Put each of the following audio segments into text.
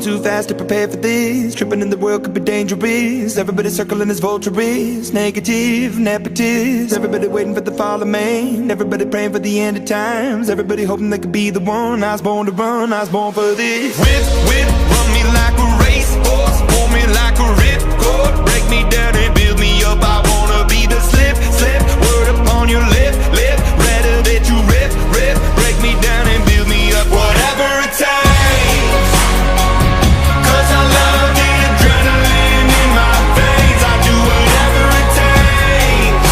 too fast to prepare for this. Tripping in the world could be dangerous. Everybody circling as vultures, negative, nepotist. Everybody waiting for the fall of man. Everybody praying for the end of times. Everybody hoping they could be the one. I was born to run, I was born for this. Whip, whip, run me like a racehorse, pull me like a ripcord, break me down and build me up. I wanna be the slip, slip, word upon your lip, lip. Rather that you rip, rip, break me down and build me up. Whatever it takes, 'cause I love the adrenaline in my veins. I do whatever it takes,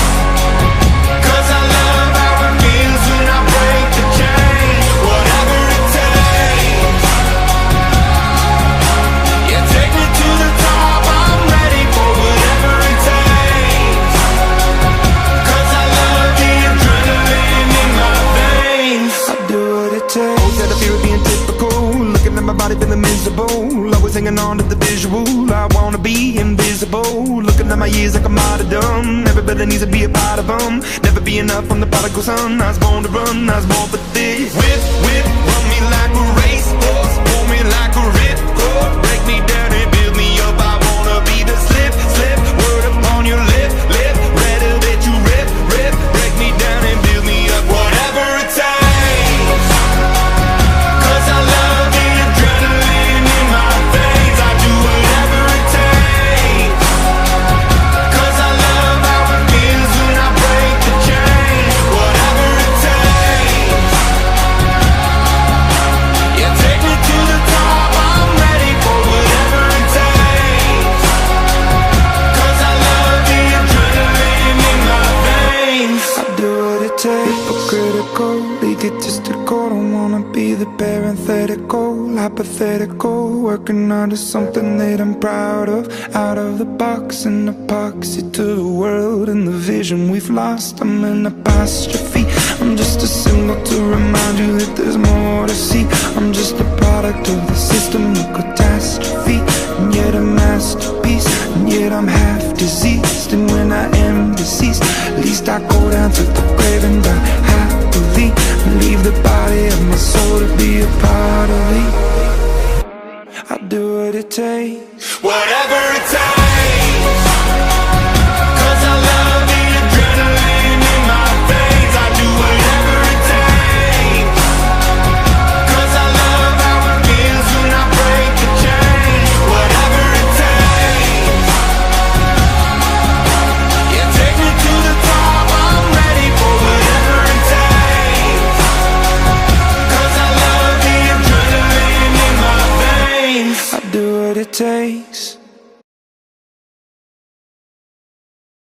'cause I love how it feels when I break the chains. Whatever it takes, yeah, take me to the top. I'm ready for whatever it takes, 'cause I love the adrenaline in my veins. I do what it takes. Always had a fear of being typical, looking at my body feeling miserable. Always hanging on to the visual, I wanna be invisible. Looking at my years like a martyrdom. Everybody needs to be a part of them. Never be enough from the prodigal son. I was born to run, I was born for this. Whip, whip, run me like a racehorse, pull me like a ripcord, break me down and build me up. I wanna be the slip, slip, word upon your lip, lip. Rather that you rip, rip, break me down and build me up. Whatever it takes, 'cause I love the adrenaline in my veins. I do whatever it takes, 'cause I love how it feels when I break the chains. Whatever it takes, yeah, take me to the top. I'm ready for whatever it takes, 'cause I love the adrenaline in my veins. I do what it takes. Hypocritical, egotistical, don't wanna be the parenthetical, hypothetical, working out of something that I'm proud of. Out of the box, an epoxy to the world and the vision we've lost. I'm an apostrophe, I'm just a symbol to remind you that there's more to see. I'm just a product of the system of catastrophe, and yet a masterpiece, and yet I'm half diseased. And when I am deceased, at least I go down to the grave and die happily, and leave the body of my soul to be a part of me. I do what it takes, whatever it takes, 'cause I love the adrenaline in my veins. I do whatever it takes, 'cause I love how it feels when I break the chains. Whatever it takes, yeah, take me to the top. I'm ready for whatever it takes, 'cause I love the adrenaline in my veins. I do what it takes.